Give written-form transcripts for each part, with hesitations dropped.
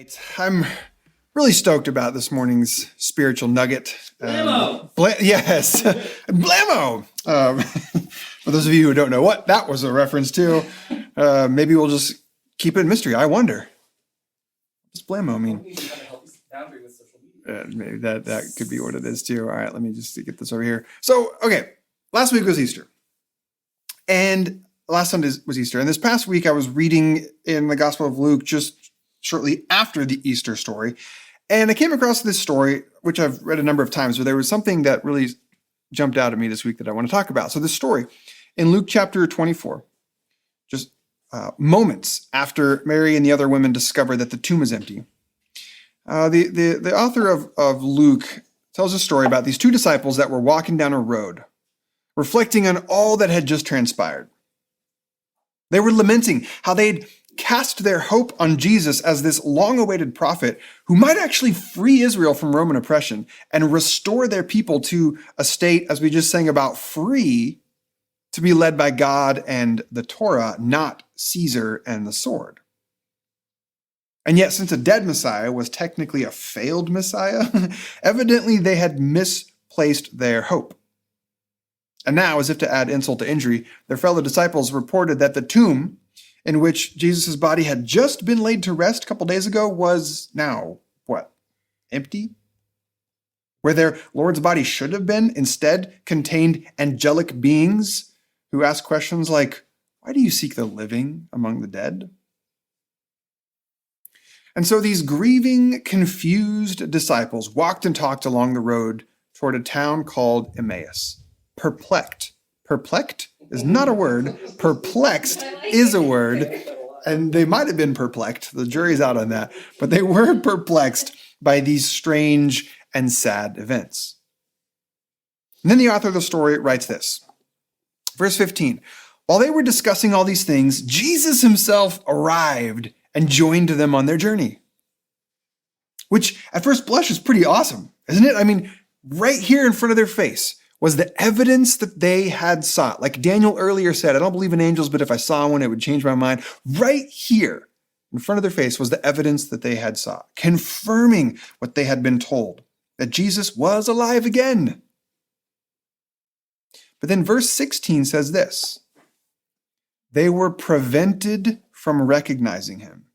right. I'm really stoked about this morning's spiritual nugget. Blammo! Yes, blammo! For those of you who don't know what that was a reference to, maybe we'll just keep it a mystery. I wonder. What does blammo mean? Maybe that could be what it is too. All right, let me just get this over here. So, okay, last week was Easter. And last Sunday was Easter. And this past week I was reading in the Gospel of Luke just shortly after the Easter story. And I came across this story, which I've read a number of times, but there was something that really jumped out at me this week that I want to talk about. So this story in Luke chapter 24, just moments after Mary and the other women discover that the tomb is empty, the author of Luke tells a story about these two disciples that were walking down a road, reflecting on all that had just transpired. They were lamenting how they'd cast their hope on Jesus as this long-awaited prophet who might actually free Israel from Roman oppression and restore their people to a state, as we just sang about, free to be led by God and the Torah, not Caesar and the sword. And yet, since a dead Messiah was technically a failed Messiah, evidently they had misplaced their hope. And now, as if to add insult to injury, their fellow disciples reported that the tomb in which Jesus' body had just been laid to rest a couple days ago was now, what, empty? Where their Lord's body should have been, instead contained angelic beings who ask questions like, "Why do you seek the living among the dead?" And so these grieving, confused disciples walked and talked along the road toward a town called Emmaus. Perplexed. Perplexed is not a word. Perplexed is a word. And they might have been perplexed. The jury's out on that. But they were perplexed by these strange and sad events. And then the author of the story writes this. Verse 15. While they were discussing all these things, Jesus himself arrived and joined them on their journey. Which at first blush is pretty awesome, isn't it? I mean, right here in front of their face was the evidence that they had sought. Like Daniel earlier said, I don't believe in angels, but if I saw one, it would change my mind. Right here in front of their face was the evidence that they had sought, confirming what they had been told, that Jesus was alive again. But then verse 16 says this, they were prevented from recognizing him.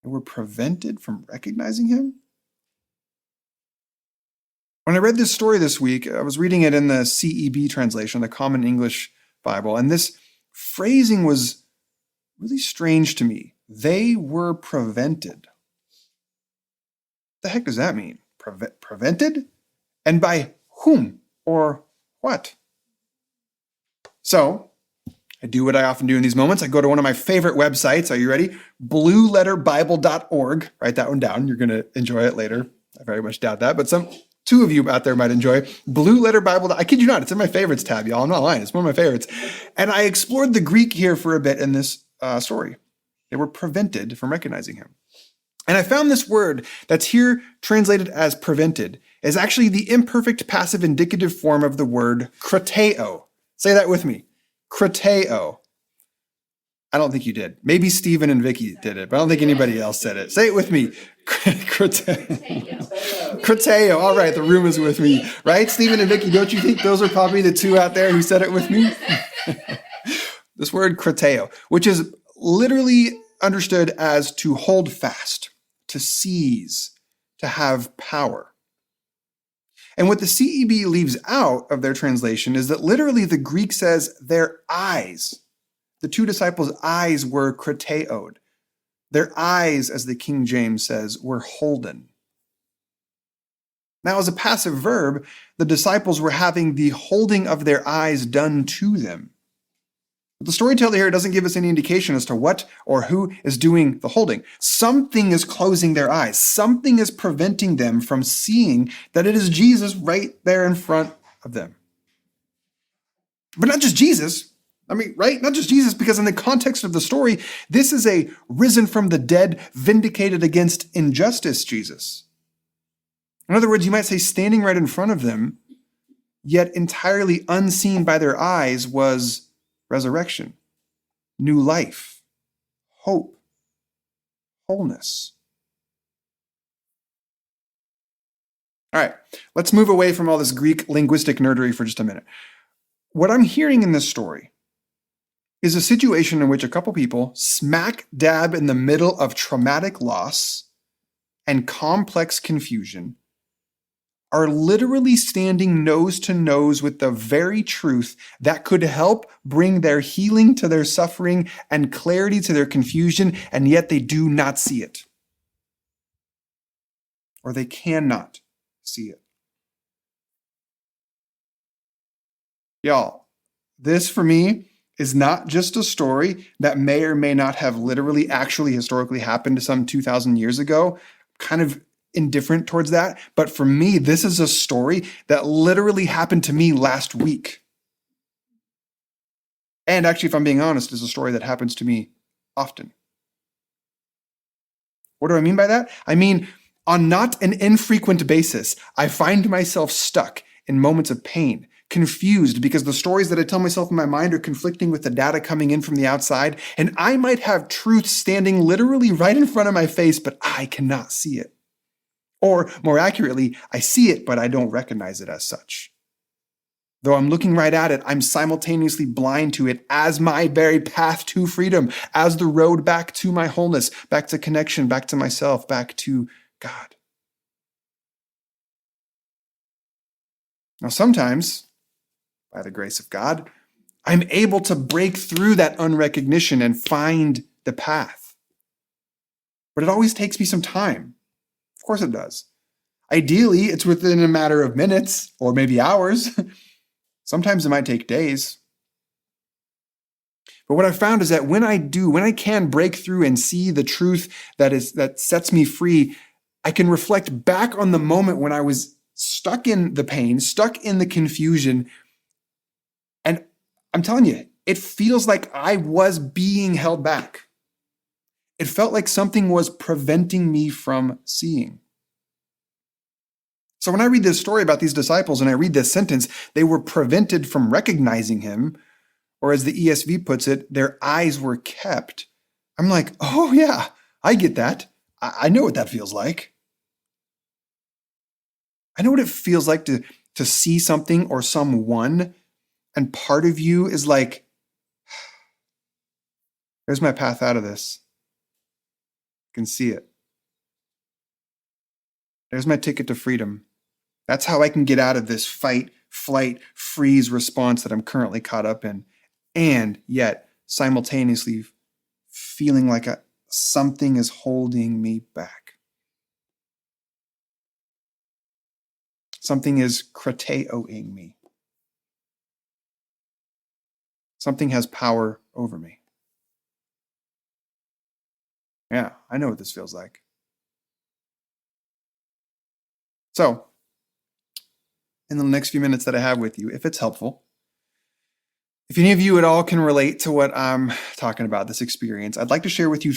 They were prevented from recognizing him? When I read this story this week, I was reading it in the CEB translation, the Common English Bible, and this phrasing was really strange to me. They were prevented. What the heck does that mean? Prevented? And by whom or what? So, I do what I often do in these moments. I go to one of my favorite websites. Are you ready? blueletterbible.org. Write that one down. You're going to enjoy it later. I very much doubt that, but two of you out there might enjoy Blue Letter Bible. I kid you not, it's in my favorites tab, y'all. I'm not lying. It's one of my favorites. And I explored the Greek here for a bit in this story. They were prevented from recognizing him. And I found this word that's here translated as prevented is actually the imperfect passive indicative form of the word krateo. Say that with me. Krateo. I don't think you did. Maybe Stephen and Vicky did it, but I don't think anybody else said it. Say it with me. Krateo. All right, the room is with me. Right, Stephen and Vicky, don't you think those are probably the two out there who said it with me? This word krateo, which is literally understood as to hold fast, to seize, to have power. And what the CEB leaves out of their translation is that literally the Greek says their eyes, the two disciples' eyes were krateoed. Their eyes, as the King James says, were holden. Now, as a passive verb, the disciples were having the holding of their eyes done to them. But the storyteller here doesn't give us any indication as to what or who is doing the holding. Something is closing their eyes. Something is preventing them from seeing that it is Jesus right there in front of them. But not just Jesus. I mean, right? Not just Jesus, because in the context of the story, this is a risen from the dead, vindicated against injustice Jesus. In other words, you might say standing right in front of them, yet entirely unseen by their eyes was resurrection, new life, hope. wholeness. All right, let's move away from all this Greek linguistic nerdery for just a minute. What I'm hearing in this story is a situation in which a couple people smack dab in the middle of traumatic loss and complex confusion are literally standing nose to nose with the very truth that could help bring their healing to their suffering and clarity to their confusion, and yet they do not see it. Or they cannot see it. Y'all, this for me is not just a story that may or may not have literally actually historically happened some 2,000 years ago. Kind of indifferent towards that. But for me, this is a story that literally happened to me last week. And actually, if I'm being honest, is a story that happens to me often. What do I mean by that? I mean, on not an infrequent basis, I find myself stuck in moments of pain, confused because the stories that I tell myself in my mind are conflicting with the data coming in from the outside, and I might have truth standing literally right in front of my face, but I cannot see it. Or more accurately, I see it, but I don't recognize it as such. Though I'm looking right at it, I'm simultaneously blind to it as my very path to freedom, as the road back to my wholeness, back to connection, back to myself, back to God. Now, sometimes, by the grace of God, I'm able to break through that unrecognition and find the path. But it always takes me some time. Of course it does. Ideally, it's within a matter of minutes or maybe hours. Sometimes it might take days. But what I've found is that when I can break through and see the truth that sets me free, I can reflect back on the moment when I was stuck in the pain, stuck in the confusion. And I'm telling you, it feels like I was being held back. It felt like something was preventing me from seeing. So when I read this story about these disciples and I read this sentence, they were prevented from recognizing him, or as the ESV puts it, their eyes were kept. I'm like, oh yeah, I get that. I know what that feels like. I know what it feels like to see something or someone, and part of you is like, there's my path out of this. I can see it. There's my ticket to freedom. That's how I can get out of this fight, flight, freeze response that I'm currently caught up in. And yet, simultaneously feeling like something is holding me back. Something is krateoing me. Something has power over me. Yeah, I know what this feels like. So, in the next few minutes that I have with you, if it's helpful, if any of you at all can relate to what I'm talking about, this experience, I'd like to share with you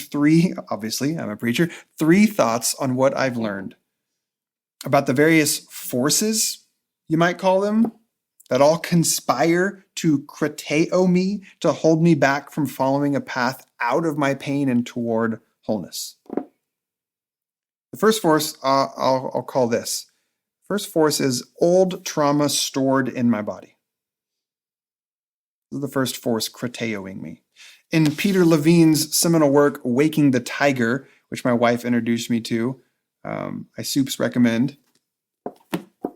obviously, I'm a preacher, 3 thoughts on what I've learned about the various forces, you might call them, that all conspire to krateo me, to hold me back from following a path out of my pain and toward wholeness. The first force I'll call this. First force is old trauma stored in my body. This is the first force krateoing me. In Peter Levine's seminal work, Waking the Tiger, which my wife introduced me to, I soups recommend,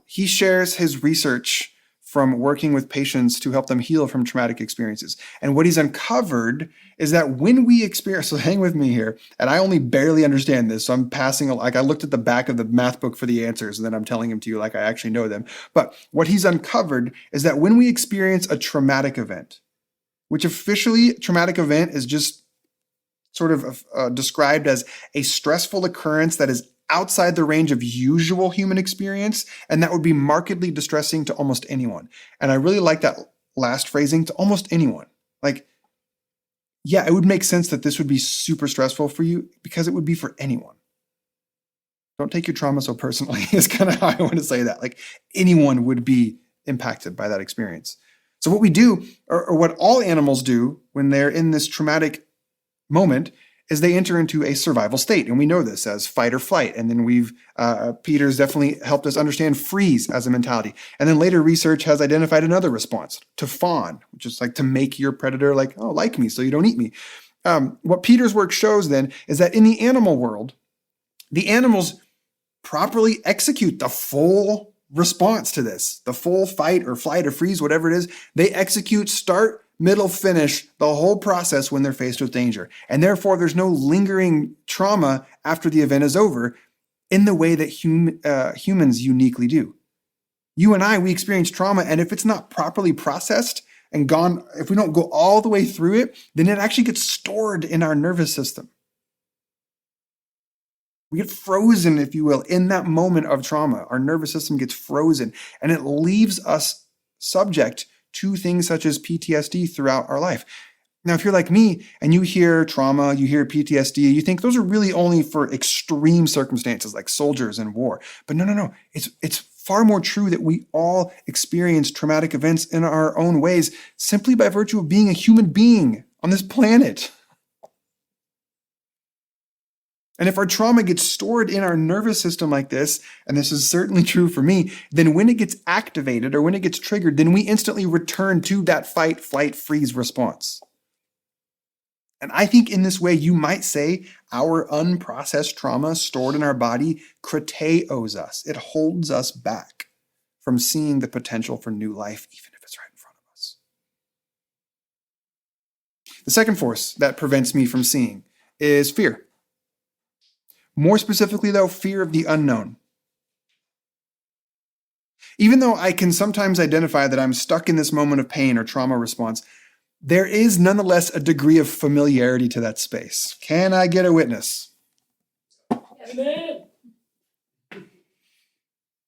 he shares his research from working with patients to help them heal from traumatic experiences. And what he's uncovered is that when we experience, so hang with me here, and I only barely understand this, so I'm passing, like I looked at the back of the math book for the answers, and then I'm telling them to you like I actually know them. But what he's uncovered is that when we experience a traumatic event, which officially traumatic event is just sort of described as a stressful occurrence that is outside the range of usual human experience, and that would be markedly distressing to almost anyone. And I really like that last phrasing, to almost anyone. Like, yeah, it would make sense that this would be super stressful for you because it would be for anyone. Don't take your trauma so personally is kind of how I want to say that. Like, anyone would be impacted by that experience. So what we do, or what all animals do when they're in this traumatic moment, is they enter into a survival state. And we know this as fight or flight. And then Peter's definitely helped us understand freeze as a mentality. And then later research has identified another response, to fawn, which is like to make your predator like me so you don't eat me. What Peter's work shows then is that in the animal world, the animals properly execute the full response to this, the full fight or flight or freeze, whatever it is. They execute start, middle, finish, the whole process when they're faced with danger. And therefore, there's no lingering trauma after the event is over in the way that humans uniquely do. You and I, we experience trauma, and if it's not properly processed and gone, if we don't go all the way through it, then it actually gets stored in our nervous system. We get frozen, if you will, in that moment of trauma. Our nervous system gets frozen, and it leaves us subject to things such as PTSD throughout our life. Now, if you're like me and you hear trauma, you hear PTSD, you think those are really only for extreme circumstances like soldiers in war. But no. It's far more true that we all experience traumatic events in our own ways simply by virtue of being a human being on this planet. And if our trauma gets stored in our nervous system like this, and this is certainly true for me, then when it gets activated or when it gets triggered, then we instantly return to that fight, flight, freeze response. And I think in this way, you might say our unprocessed trauma stored in our body criterios us. It holds us back from seeing the potential for new life, even if it's right in front of us. The second force that prevents me from seeing is fear. More specifically, though, fear of the unknown. Even though I can sometimes identify that I'm stuck in this moment of pain or trauma response, there is nonetheless a degree of familiarity to that space. Can I get a witness? Amen.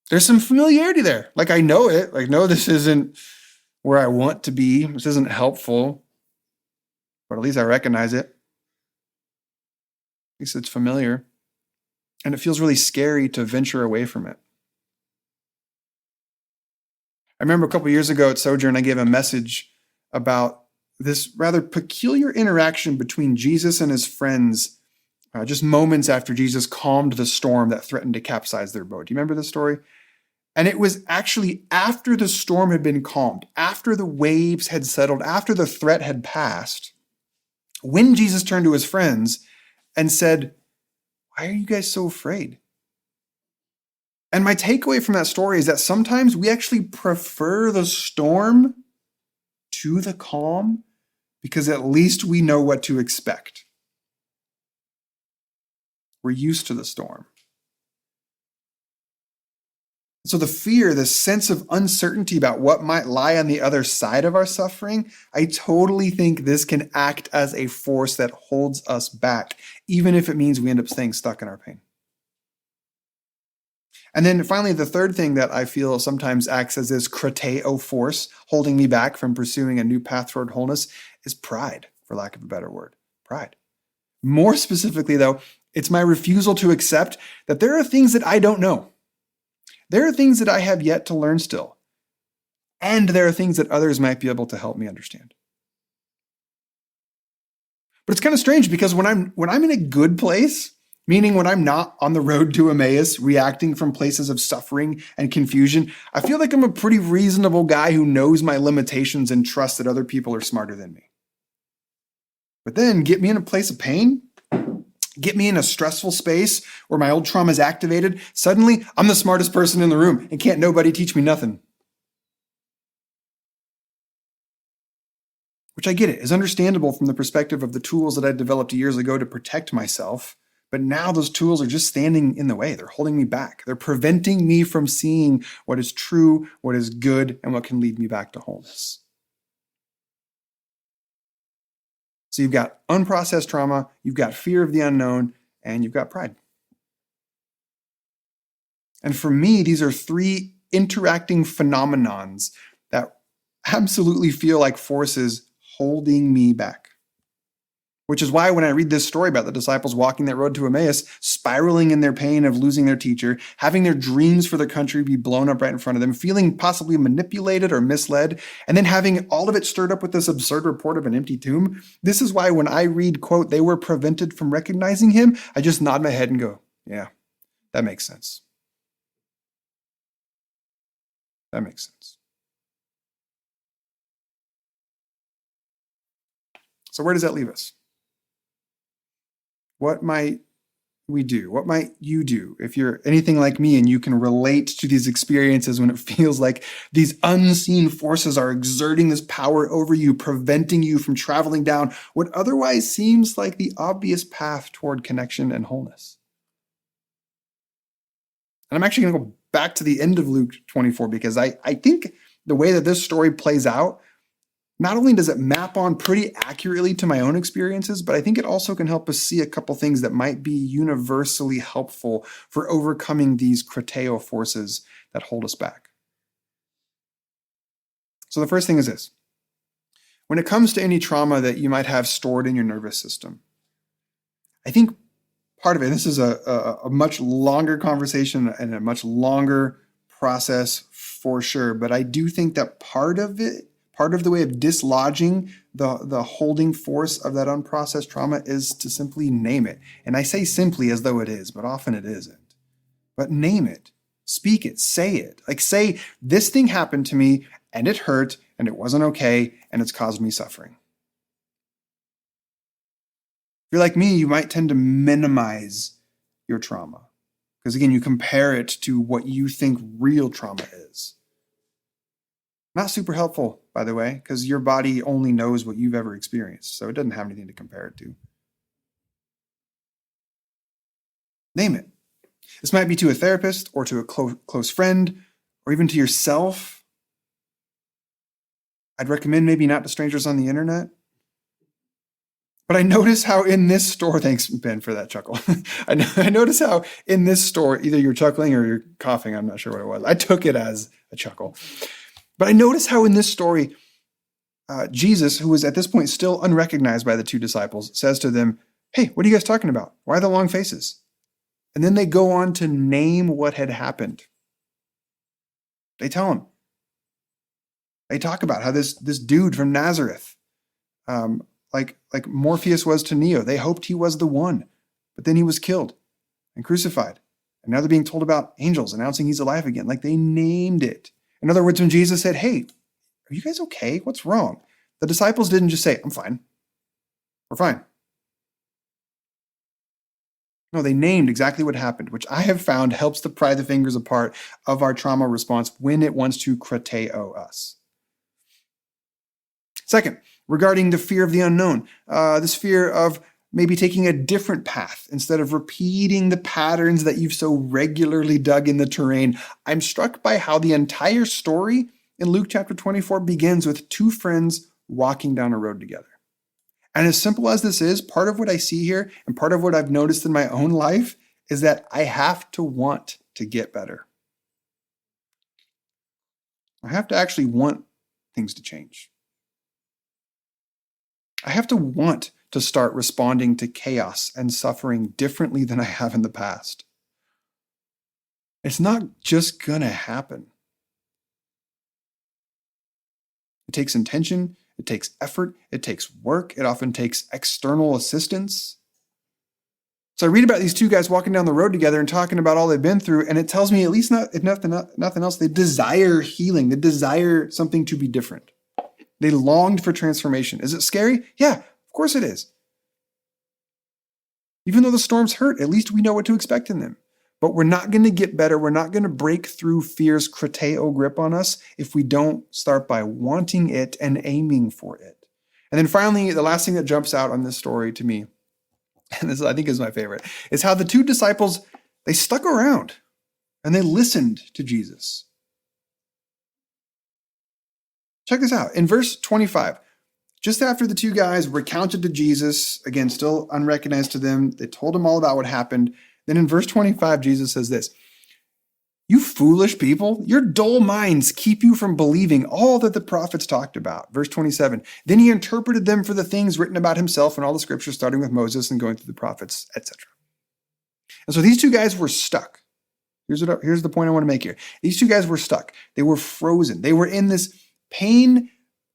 There's some familiarity there. Like I know it. Like, no, this isn't where I want to be. This isn't helpful. But at least I recognize it. At least it's familiar. And it feels really scary to venture away from it. I remember a couple of years ago at Sojourn, I gave a message about this rather peculiar interaction between Jesus and his friends, just moments after Jesus calmed the storm that threatened to capsize their boat. Do you remember this story? And it was actually after the storm had been calmed, after the waves had settled, after the threat had passed, when Jesus turned to his friends and said, "Why are you guys so afraid?" And my takeaway from that story is that sometimes we actually prefer the storm to the calm because at least we know what to expect. We're used to the storm. So the fear, the sense of uncertainty about what might lie on the other side of our suffering, I totally think this can act as a force that holds us back, even if it means we end up staying stuck in our pain. And then finally, the third thing that I feel sometimes acts as this criterion force holding me back from pursuing a new path toward wholeness is pride, for lack of a better word. Pride. More specifically, though, it's my refusal to accept that there are things that I don't know. There are things that I have yet to learn still. And there are things that others might be able to help me understand. But it's kind of strange because when I'm in a good place, meaning when I'm not on the road to Emmaus, reacting from places of suffering and confusion, I feel like I'm a pretty reasonable guy who knows my limitations and trusts that other people are smarter than me. But then get me in a place of pain, get me in a stressful space where my old trauma is activated, suddenly I'm the smartest person in the room and can't nobody teach me nothing. Which I get it, is understandable from the perspective of the tools that I developed years ago to protect myself. But now those tools are just standing in the way. They're holding me back. They're preventing me from seeing what is true, what is good, and what can lead me back to wholeness. So you've got unprocessed trauma, you've got fear of the unknown, and you've got pride. And for me, these are three interacting phenomenons that absolutely feel like forces holding me back. Which is why when I read this story about the disciples walking that road to Emmaus, spiraling in their pain of losing their teacher, having their dreams for their country be blown up right in front of them, feeling possibly manipulated or misled, and then having all of it stirred up with this absurd report of an empty tomb, this is why when I read, quote, they were prevented from recognizing him, I just nod my head and go, yeah, that makes sense. That makes sense. So where does that leave us? What might we do? What might you do if you're anything like me and you can relate to these experiences when it feels like these unseen forces are exerting this power over you, preventing you from traveling down what otherwise seems like the obvious path toward connection and wholeness? And I'm actually going to go back to the end of Luke 24 because I think the way that this story plays out, not only does it map on pretty accurately to my own experiences, but I think it also can help us see a couple things that might be universally helpful for overcoming these krateo forces that hold us back. So the first thing is this. When it comes to any trauma that you might have stored in your nervous system, I think part of it, this is a much longer conversation and a much longer process for sure, but I do think that part of the way of dislodging the holding force of that unprocessed trauma is to simply name it. And I say simply as though it is, but often it isn't. But name it, speak it, say it. Like say, this thing happened to me and it hurt and it wasn't okay and it's caused me suffering. If you're like me, you might tend to minimize your trauma. Because again, you compare it to what you think real trauma is. Not super helpful, by the way, because your body only knows what you've ever experienced, so it doesn't have anything to compare it to. Name it. This might be to a therapist or to a close friend or even to yourself. I'd recommend maybe not to strangers on the internet. But I notice how in this store, thanks Ben for that chuckle. I notice how in this store, either you're chuckling or you're coughing, I'm not sure what it was. I took it as a chuckle. But I notice how in this story, Jesus, who was at this point still unrecognized by the two disciples, says to them, hey, what are you guys talking about? Why the long faces? And then they go on to name what had happened. They tell him. They talk about how this dude from Nazareth, like Morpheus was to Neo, they hoped he was the one, but then he was killed and crucified. And now they're being told about angels announcing he's alive again. Like they named it. In other words, when Jesus said, hey, are you guys okay? What's wrong? The disciples didn't just say, I'm fine. We're fine. No, they named exactly what happened, which I have found helps to pry the fingers apart of our trauma response when it wants to krateo us. Second, regarding the fear of the unknown, this fear of maybe taking a different path instead of repeating the patterns that you've so regularly dug in the terrain. I'm struck by how the entire story in Luke chapter 24 begins with two friends walking down a road together. And as simple as this is, part of what I see here and part of what I've noticed in my own life is that I have to want to get better. I have to actually want things to change. I have to want to start responding to chaos and suffering differently than I have in the past. It's not just going to happen. It takes intention, it takes effort, it takes work, it often takes external assistance. So I read about these two guys walking down the road together and talking about all they've been through, and it tells me, at least if nothing else, they desire healing, they desire something to be different. They longed for transformation. Is it scary? Yeah, of course it is. Even though the storms hurt, at least we know what to expect in them. But we're not going to get better. We're not going to break through fear's krateo grip on us if we don't start by wanting it and aiming for it. And then finally, the last thing that jumps out on this story to me, and this I think is my favorite, is how the two disciples, they stuck around and they listened to Jesus. Check this out. In verse 25, just after the two guys recounted to Jesus, again, still unrecognized to them, they told him all about what happened. Then in verse 25, Jesus says this, You foolish people, your dull minds keep you from believing all that the prophets talked about. Verse 27, then he interpreted them for the things written about himself in all the scriptures, starting with Moses and going through the prophets, etc. And so these two guys were stuck. Here's the point I want to make here. These two guys were stuck. They were frozen. They were in this pain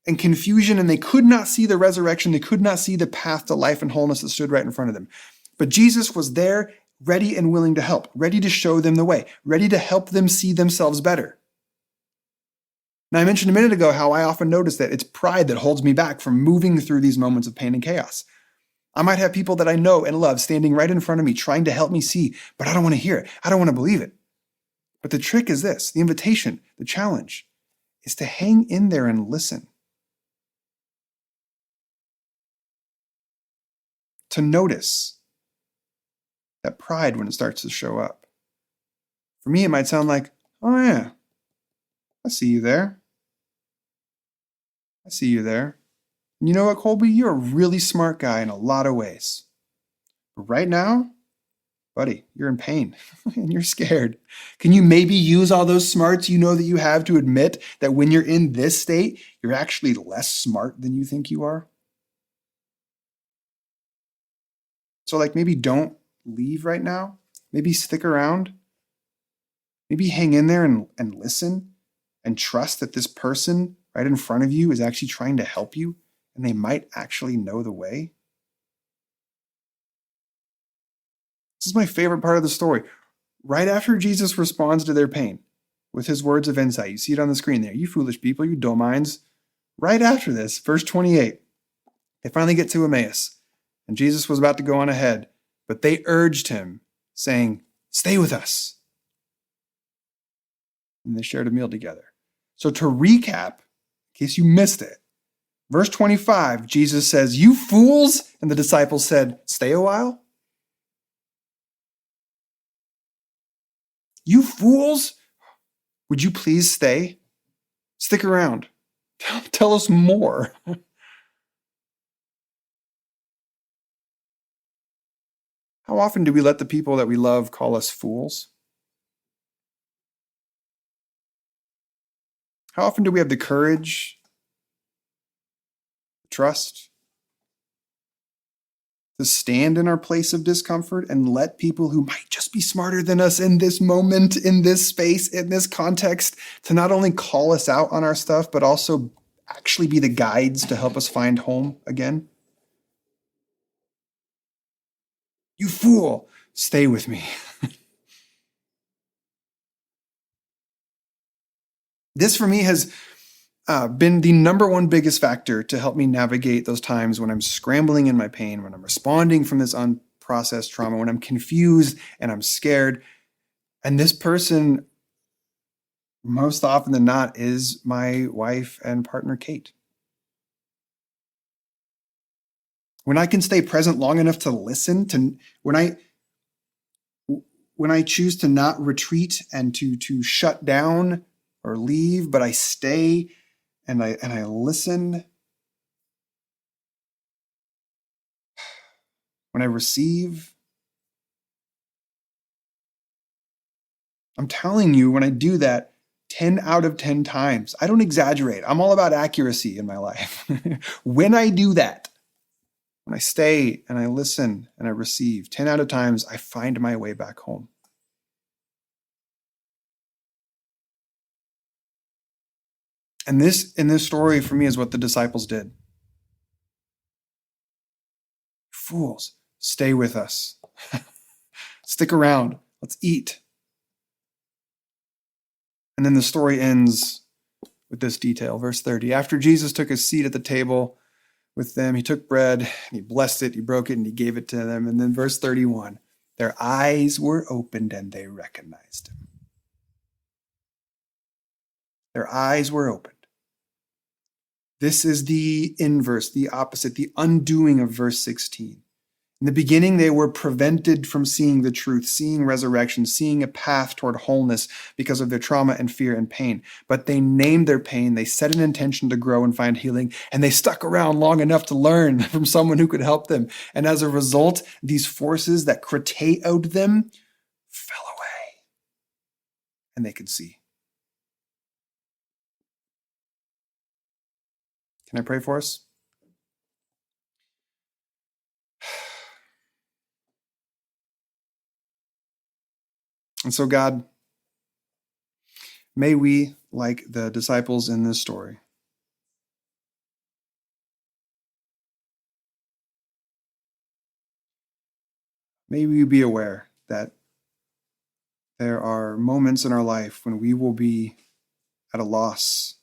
and confusion, and they could not see the resurrection. They could not see the path to life and wholeness that stood right in front of them. But Jesus was there, ready and willing to help, ready to show them the way, ready to help them see themselves better. Now, I mentioned a minute ago how I often notice that it's pride that holds me back from moving through these moments of pain and chaos. I might have people that I know and love standing right in front of me, trying to help me see, but I don't want to hear it. I don't want to believe it. But the trick is this, the invitation, the challenge, is to hang in there and listen. To notice that pride when it starts to show up. For me, it might sound like, oh yeah, I see you there. I see you there. And you know what, Colby? You're a really smart guy in a lot of ways. But right now, buddy, you're in pain and you're scared. Can you maybe use all those smarts you know that you have to admit that when you're in this state, you're actually less smart than you think you are? So maybe don't leave right now. Maybe stick around. Maybe hang in there and listen and trust that this person right in front of you is actually trying to help you and they might actually know the way. This is my favorite part of the story. Right after Jesus responds to their pain with his words of insight, you see it on the screen there, you foolish people, you dull minds. Right after this, verse 28, they finally get to Emmaus, and Jesus was about to go on ahead, but they urged him, saying, stay with us. And they shared a meal together. So to recap, in case you missed it, verse 25, Jesus says, you fools, and the disciples said, stay a while? You fools, would you please stay? Stick around. Tell us more. How often do we let the people that we love call us fools? How often do we have the courage, trust, to stand in our place of discomfort and let people who might just be smarter than us in this moment, in this space, in this context, to not only call us out on our stuff, but also actually be the guides to help us find home again? You fool, stay with me. This for me has been the number one biggest factor to help me navigate those times when I'm scrambling in my pain, when I'm responding from this unprocessed trauma, when I'm confused and I'm scared. And this person, most often than not, is my wife and partner, Kate. When I can stay present long enough to listen, when I choose to not retreat and to shut down or leave, but I stay and I listen. When I receive, I'm telling you, when I do that 10 out of 10 times, I don't exaggerate. I'm all about accuracy in my life. When I do that, when I stay and I listen and I receive, 10 out of times, I find my way back home. And this, in this story, for me, is what the disciples did. Fools, stay with us. Stick around. Let's eat. And then the story ends with this detail. Verse 30. After Jesus took his seat at the table with them, he took bread, and he blessed it, he broke it, and he gave it to them. And then verse 31. Their eyes were opened and they recognized him. Their eyes were opened. This is the inverse, the opposite, the undoing of verse 16. In the beginning, they were prevented from seeing the truth, seeing resurrection, seeing a path toward wholeness because of their trauma and fear and pain. But they named their pain, they set an intention to grow and find healing, and they stuck around long enough to learn from someone who could help them. And as a result, these forces that cretaoed them fell away. and they could see. Can I pray for us? And so, God, may we, like the disciples in this story, may we be aware that there are moments in our life when we will be at a loss.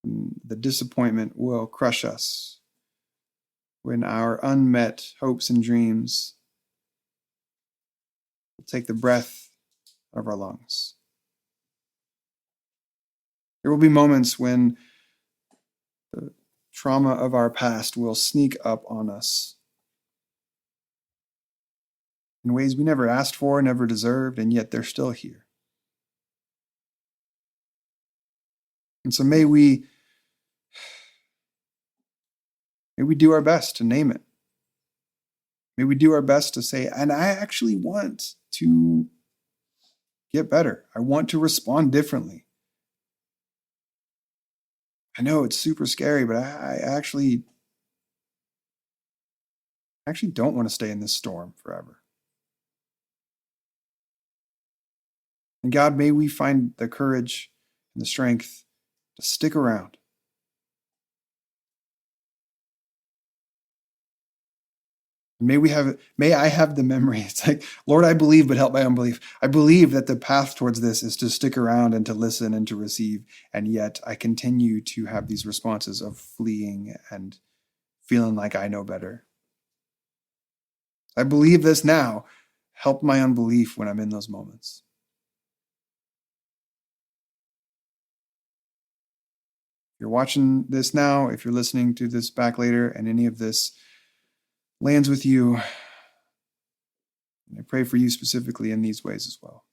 The disappointment will crush us, when our unmet hopes and dreams will take the breath of our lungs. There will be moments when the trauma of our past will sneak up on us in ways we never asked for, never deserved, and yet they're still here. And so may we do our best to name it. May we do our best to say, and I actually want to get better. I want to respond differently. I know it's super scary, but I actually don't want to stay in this storm forever. And God, may we find the courage and the strength to stick around. May I have the memory. It's like, Lord, I believe, but help my unbelief. I believe that the path towards this is to stick around and to listen and to receive. And yet I continue to have these responses of fleeing and feeling like I know better. I believe this now. Help my unbelief when I'm in those moments. If you're watching this now, if you're listening to this back later, and any of this lands with you, I pray for you specifically in these ways as well.